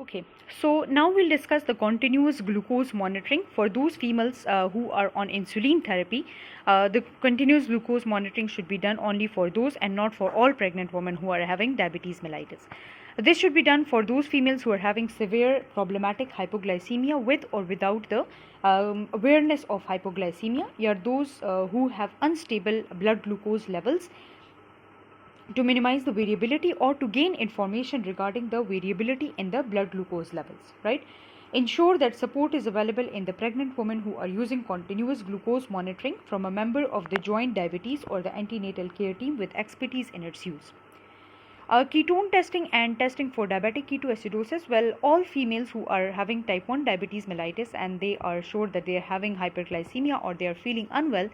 Okay, so now we'll discuss the continuous glucose monitoring for those females who are on insulin therapy. The continuous glucose monitoring should be done only for those and not for all pregnant women who are having diabetes mellitus. This should be done for those females who are having severe problematic hypoglycemia with or without the awareness of hypoglycemia, or those who have unstable blood glucose levels, to minimize the variability or to gain information regarding the variability in the blood glucose levels, right? Ensure that support is available in the pregnant women who are using continuous glucose monitoring from a member of the joint diabetes or the antenatal care team with expertise in its use. Ketone testing and testing for diabetic ketoacidosis. Well, all females who are having type 1 diabetes mellitus and they are sure that they are having hyperglycemia or they are feeling unwell,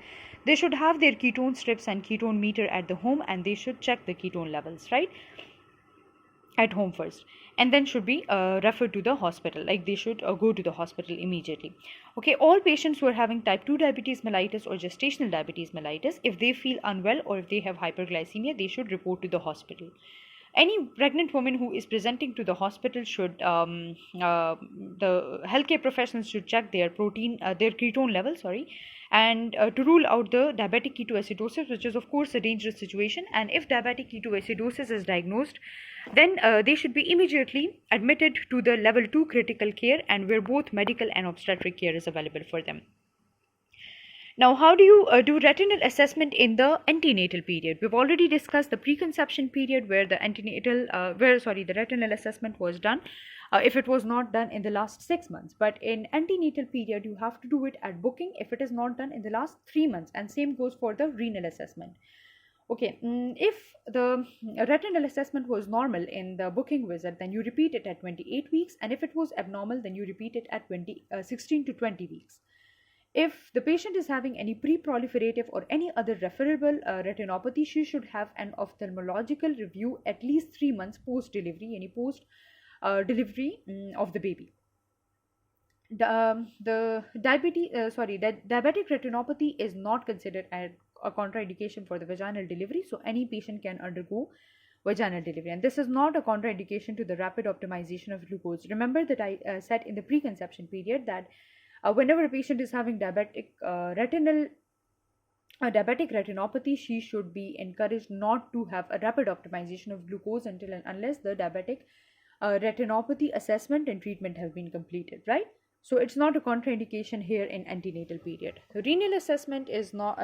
they should have their ketone strips and ketone meter at the home, and they should check the ketone levels, right, at home first, and then should be referred to the hospital. Like, they should go to the hospital immediately. Okay, all patients who are having type 2 diabetes mellitus or gestational diabetes mellitus, if they feel unwell or if they have hyperglycemia, they should report to the hospital. Any pregnant woman who is presenting to the hospital should the healthcare professionals should check their their ketone level, and to rule out the diabetic ketoacidosis, which is of course a dangerous situation. And if diabetic ketoacidosis is diagnosed, then they should be immediately admitted to the level 2 critical care, and where both medical and obstetric care is available for them. Now, how do you do retinal assessment in the antenatal period? We've already discussed the preconception period where the the retinal assessment was done if it was not done in the last 6 months. But in antenatal period, you have to do it at booking if it is not done in the last 3 months, and same goes for the renal assessment. Okay, if the retinal assessment was normal in the booking visit, then you repeat it at 28 weeks, and if it was abnormal, then you repeat it at 16 to 20 weeks. If the patient is having any pre-proliferative or any other referable retinopathy, she should have an ophthalmological review at least 3 months post-delivery, any post-delivery of the baby. The diabetic retinopathy is not considered a contraindication for the vaginal delivery, so any patient can undergo vaginal delivery, and this is not a contraindication to the rapid optimization of glucose. Remember that I said in the preconception period that whenever a patient is having diabetic retinopathy, she should be encouraged not to have a rapid optimization of glucose until and unless the diabetic retinopathy assessment and treatment have been completed, right? So it's not a contraindication here in antenatal period. The renal assessment is not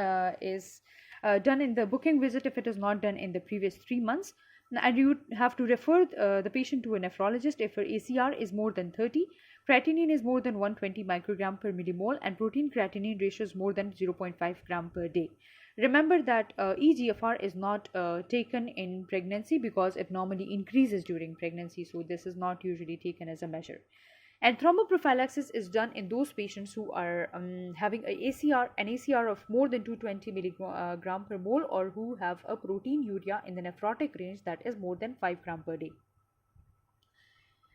done in the booking visit if it is not done in the previous 3 months, and you have to refer the patient to a nephrologist if her ACR is more than 30, creatinine is more than 120 microgram per millimole, and protein creatinine ratio is more than 0.5 gram per day. Remember that eGFR is not taken in pregnancy because it normally increases during pregnancy, so this is not usually taken as a measure. And thromboprophylaxis is done in those patients who are having an ACR of more than 220 milligram per mole, or who have a protein urea in the nephrotic range that is more than 5 gram per day.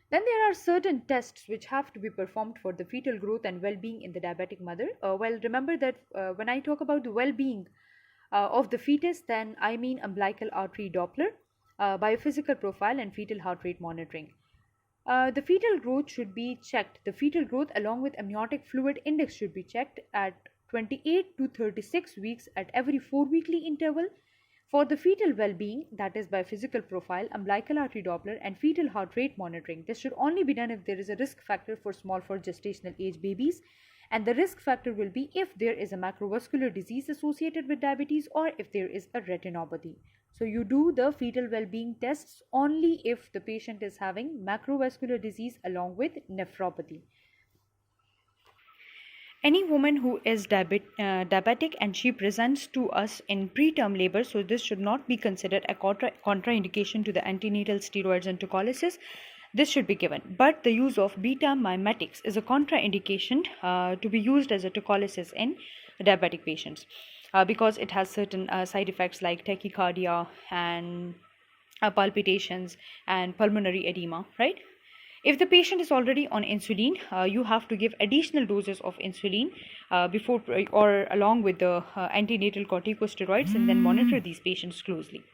Then there are certain tests which have to be performed for the fetal growth and well-being in the diabetic mother. Well, remember that when I talk about the well-being of the fetus, then I mean umbilical artery Doppler, biophysical profile, and fetal heart rate monitoring. The fetal growth should be checked. The fetal growth along with amniotic fluid index should be checked at 28 to 36 weeks at every 4-weekly interval. For the fetal well-being, that is by physical profile, umbilical artery Doppler, and fetal heart rate monitoring, this should only be done if there is a risk factor for small for gestational age babies, and the risk factor will be if there is a macrovascular disease associated with diabetes or if there is a retinopathy. So you do the fetal well-being tests only if the patient is having macrovascular disease along with nephropathy. Any woman who is diabetic and she presents to us in preterm labor, so this should not be considered a contraindication to the antenatal steroids and tocolysis. This should be given, but the use of beta mimetics is a contraindication to be used as a tocolysis in diabetic patients because it has certain side effects like tachycardia and palpitations and pulmonary edema, right? If the patient is already on insulin, you have to give additional doses of insulin before or along with the antenatal corticosteroids, and then monitor these patients closely.